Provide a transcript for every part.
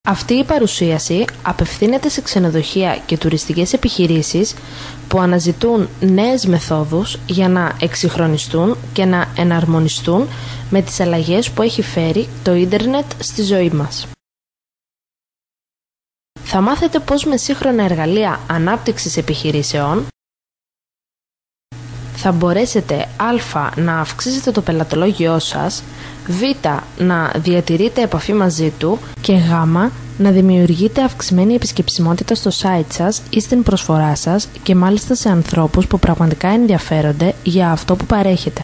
Αυτή η παρουσίαση απευθύνεται σε ξενοδοχεία και τουριστικές επιχειρήσεις που αναζητούν νέες μεθόδους για να εξυγχρονιστούν και να εναρμονιστούν με τις αλλαγές που έχει φέρει το ίντερνετ στη ζωή μας. Θα μάθετε πώς με σύγχρονα εργαλεία ανάπτυξης επιχειρήσεων θα μπορέσετε α. να αυξήσετε το πελατολόγιό σας, β. να διατηρείτε επαφή μαζί του και γ. να δημιουργείτε αυξημένη επισκεψιμότητα στο site σας ή στην προσφορά σας και μάλιστα σε ανθρώπους που πραγματικά ενδιαφέρονται για αυτό που παρέχετε.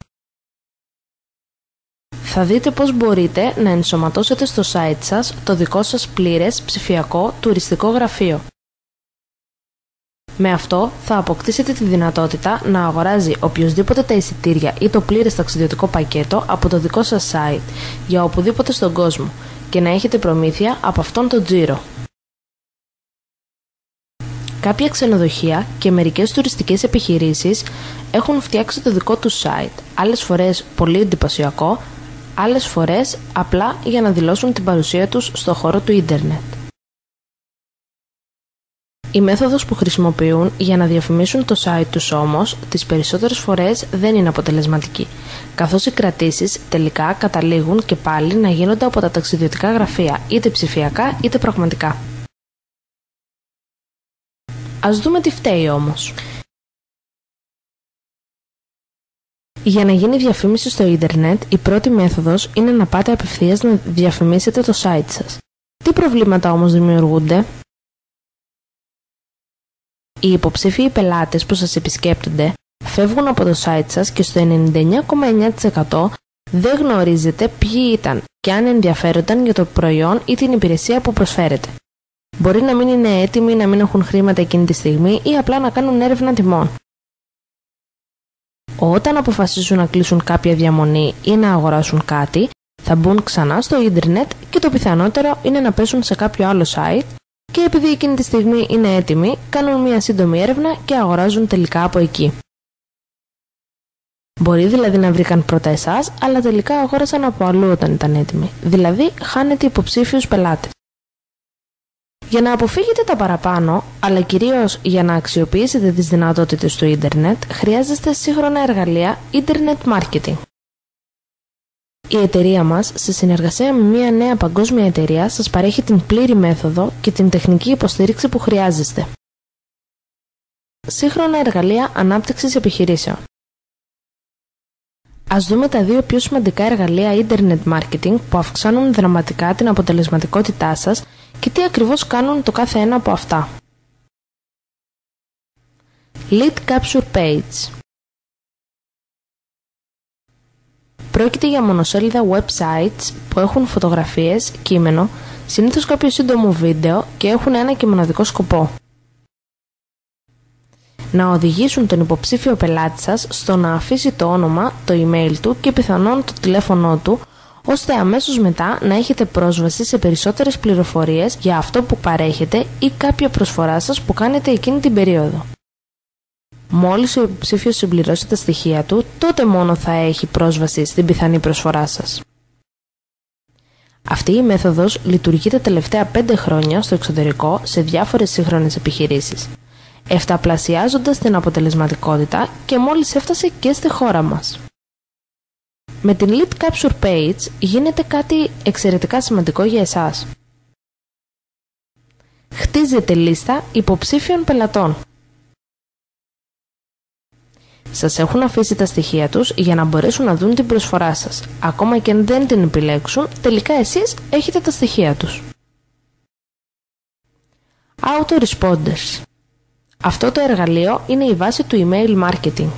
Θα δείτε πώς μπορείτε να ενσωματώσετε στο site σας το δικό σας πλήρες ψηφιακό τουριστικό γραφείο. Με αυτό θα αποκτήσετε τη δυνατότητα να αγοράζει οποιοσδήποτε τα εισιτήρια ή το πλήρες ταξιδιωτικό πακέτο από το δικό σας site για οπουδήποτε στον κόσμο και να έχετε προμήθεια από αυτόν τον τζίρο. Κάποια ξενοδοχεία και μερικές τουριστικές επιχειρήσεις έχουν φτιάξει το δικό τους site, άλλες φορές πολύ εντυπωσιακό, άλλες φορές απλά για να δηλώσουν την παρουσία τους στον χώρο του ίντερνετ. Η μέθοδος που χρησιμοποιούν για να διαφημίσουν το site τους όμως τις περισσότερες φορές δεν είναι αποτελεσματική, καθώς οι κρατήσεις τελικά καταλήγουν και πάλι να γίνονται από τα ταξιδιωτικά γραφεία, είτε ψηφιακά είτε πραγματικά. Ας δούμε τι φταίει όμως. Για να γίνει διαφήμιση στο ίντερνετ, η πρώτη μέθοδος είναι να πάτε απευθείας να διαφημίσετε το site σας. Τι προβλήματα όμως δημιουργούνται? Οι υποψήφιοι πελάτες που σας επισκέπτονται φεύγουν από το site σας και στο 99,9% δεν γνωρίζετε ποιοι ήταν και αν ενδιαφέρονταν για το προϊόν ή την υπηρεσία που προσφέρετε. Μπορεί να μην είναι έτοιμοι, να μην έχουν χρήματα εκείνη τη στιγμή ή απλά να κάνουν έρευνα τιμών. Όταν αποφασίσουν να κλείσουν κάποια διαμονή ή να αγοράσουν κάτι, θα μπουν ξανά στο ίντερνετ και το πιθανότερο είναι να πέσουν σε κάποιο άλλο site και επειδή εκείνη τη στιγμή είναι έτοιμοι, κάνουν μια σύντομη έρευνα και αγοράζουν τελικά από εκεί. Μπορεί δηλαδή να βρήκαν πρώτα εσάς, αλλά τελικά αγόρασαν από αλλού όταν ήταν έτοιμοι. Δηλαδή, χάνετε υποψήφιους πελάτες. Για να αποφύγετε τα παραπάνω, αλλά κυρίως για να αξιοποιήσετε τις δυνατότητες του ίντερνετ, χρειάζεστε σύγχρονα εργαλεία Internet Marketing. Η εταιρεία μας, σε συνεργασία με μια νέα παγκόσμια εταιρεία, σας παρέχει την πλήρη μέθοδο και την τεχνική υποστήριξη που χρειάζεστε. Σύγχρονα εργαλεία ανάπτυξης επιχειρήσεων. Ας δούμε τα δύο πιο σημαντικά εργαλεία Internet Marketing που αυξάνουν δραματικά την αποτελεσματικότητά σας και τι ακριβώς κάνουν το κάθε ένα από αυτά. Lead Capture Page. Πρόκειται για μονοσέλιδα websites που έχουν φωτογραφίες, κείμενο, συνήθως κάποιο σύντομο βίντεο και έχουν ένα και μοναδικό σκοπό. Να οδηγήσουν τον υποψήφιο πελάτη σας στο να αφήσει το όνομα, το email του και πιθανόν το τηλέφωνό του, ώστε αμέσως μετά να έχετε πρόσβαση σε περισσότερες πληροφορίες για αυτό που παρέχετε ή κάποια προσφορά σας που κάνετε εκείνη την περίοδο. Μόλις ο υποψήφιος συμπληρώσει τα στοιχεία του, τότε μόνο θα έχει πρόσβαση στην πιθανή προσφορά σας. Αυτή η μέθοδος λειτουργεί τα τελευταία 5 χρόνια στο εξωτερικό σε διάφορες σύγχρονες επιχειρήσεις, εφταπλασιάζοντας την αποτελεσματικότητα και μόλις έφτασε και στη χώρα μας. Με την Lead Capture Page γίνεται κάτι εξαιρετικά σημαντικό για εσάς. Χτίζετε λίστα υποψήφιων πελατών. Σας έχουν αφήσει τα στοιχεία τους για να μπορέσουν να δουν την προσφορά σας. Ακόμα και αν δεν την επιλέξουν, τελικά εσείς έχετε τα στοιχεία τους. Autoresponders. Αυτό το εργαλείο είναι η βάση του email marketing.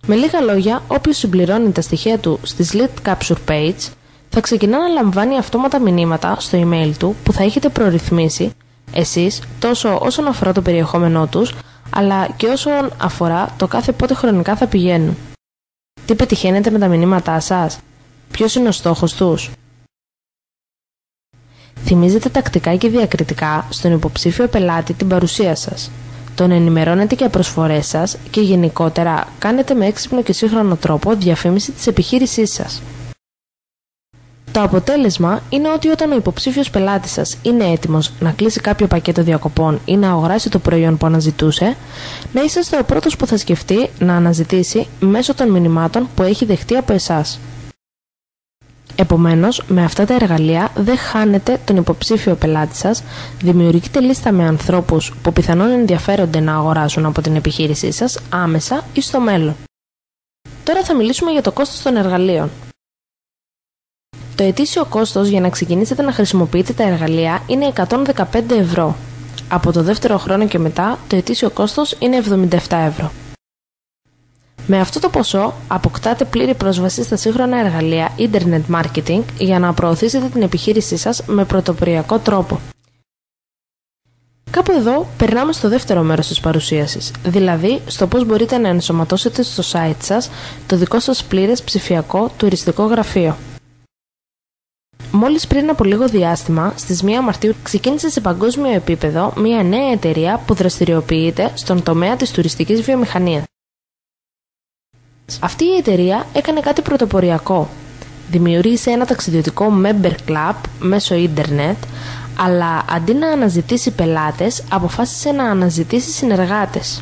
Με λίγα λόγια, όποιος συμπληρώνει τα στοιχεία του στις Lead Capture Page θα ξεκινά να λαμβάνει αυτόματα μηνύματα στο email του που θα έχετε προρυθμίσει εσείς τόσο όσον αφορά το περιεχόμενό τους, αλλά και όσον αφορά το κάθε πότε χρονικά θα πηγαίνουν. Τι πετυχαίνετε με τα μηνύματά σας? Ποιος είναι ο στόχος τους? Θυμίζετε τακτικά και διακριτικά στον υποψήφιο πελάτη την παρουσία σας. Τον ενημερώνετε για προσφορές σας και γενικότερα κάνετε με έξυπνο και σύγχρονο τρόπο διαφήμιση της επιχείρησής σας. Το αποτέλεσμα είναι ότι όταν ο υποψήφιος πελάτης σας είναι έτοιμος να κλείσει κάποιο πακέτο διακοπών ή να αγοράσει το προϊόν που αναζητούσε, να είσαστε ο πρώτος που θα σκεφτεί να αναζητήσει μέσω των μηνυμάτων που έχει δεχτεί από εσάς. Επομένως, με αυτά τα εργαλεία δεν χάνετε τον υποψήφιο πελάτη σας, δημιουργείτε λίστα με ανθρώπους που πιθανόν ενδιαφέρονται να αγοράσουν από την επιχείρησή σας άμεσα ή στο μέλλον. Τώρα θα μιλήσουμε για το κόστος των εργαλείων. Το ετήσιο κόστος για να ξεκινήσετε να χρησιμοποιείτε τα εργαλεία είναι 115 ευρώ. Από το δεύτερο χρόνο και μετά, το ετήσιο κόστος είναι 77 ευρώ. Με αυτό το ποσό αποκτάτε πλήρη πρόσβαση στα σύγχρονα εργαλεία Internet Marketing για να προωθήσετε την επιχείρησή σας με πρωτοποριακό τρόπο. Κάπου εδώ περνάμε στο δεύτερο μέρος της παρουσίασης, δηλαδή στο πώς μπορείτε να ενσωματώσετε στο site σας το δικό σας πλήρες ψηφιακό τουριστικό γραφείο. Μόλις πριν από λίγο διάστημα, στις 1 Μαρτίου, ξεκίνησε σε παγκόσμιο επίπεδο μια νέα εταιρεία που δραστηριοποιείται στον τομέα της τουριστικής βιομηχανίας. Αυτή η εταιρεία έκανε κάτι πρωτοποριακό. Δημιούργησε ένα ταξιδιωτικό member club μέσω ίντερνετ, αλλά αντί να αναζητήσει πελάτες, αποφάσισε να αναζητήσει συνεργάτες.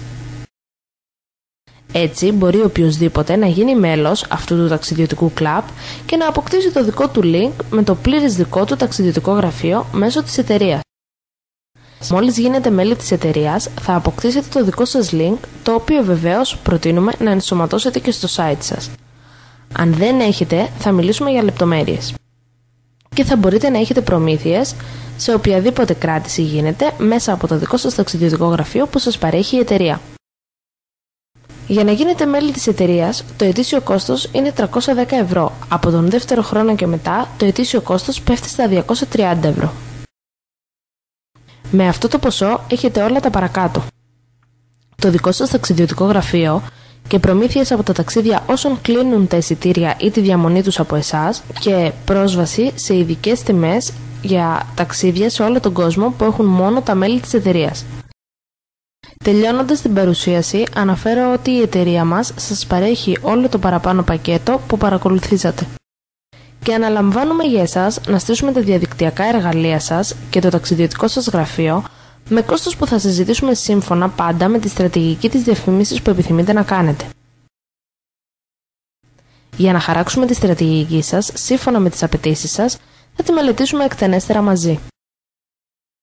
Έτσι μπορεί οποιοσδήποτε να γίνει μέλος αυτού του ταξιδιωτικού κλαμπ και να αποκτήσει το δικό του link με το πλήρες δικό του ταξιδιωτικό γραφείο μέσω της εταιρείας. Μόλις γίνετε μέλη της εταιρείας, θα αποκτήσετε το δικό σας link, το οποίο βεβαίως προτείνουμε να ενσωματώσετε και στο site σας. Αν δεν έχετε, θα μιλήσουμε για λεπτομέρειες. Και θα μπορείτε να έχετε προμήθειες σε οποιαδήποτε κράτηση γίνεται μέσα από το δικό σας ταξιδιωτικό γραφείο που σας παρέχει η εταιρεία. Για να γίνετε μέλη της εταιρείας, το ετήσιο κόστος είναι 310 ευρώ. Από τον δεύτερο χρόνο και μετά, το ετήσιο κόστος πέφτει στα 230 ευρώ. Με αυτό το ποσό έχετε όλα τα παρακάτω. Το δικό σας ταξιδιωτικό γραφείο και προμήθειες από τα ταξίδια όσων κλείνουν τα εισιτήρια ή τη διαμονή τους από εσάς και πρόσβαση σε ειδικές τιμές για ταξίδια σε όλο τον κόσμο που έχουν μόνο τα μέλη της εταιρείας. Τελειώνοντας την παρουσίαση, αναφέρω ότι η εταιρεία μας σας παρέχει όλο το παραπάνω πακέτο που παρακολουθήσατε. Και αναλαμβάνουμε για εσάς να στήσουμε τα διαδικτυακά εργαλεία σας και το ταξιδιωτικό σας γραφείο με κόστος που θα συζητήσουμε σύμφωνα πάντα με τη στρατηγική της διαφήμισης που επιθυμείτε να κάνετε. Για να χαράξουμε τη στρατηγική σας σύμφωνα με τις απαιτήσεις σας, θα τη μελετήσουμε εκτενέστερα μαζί.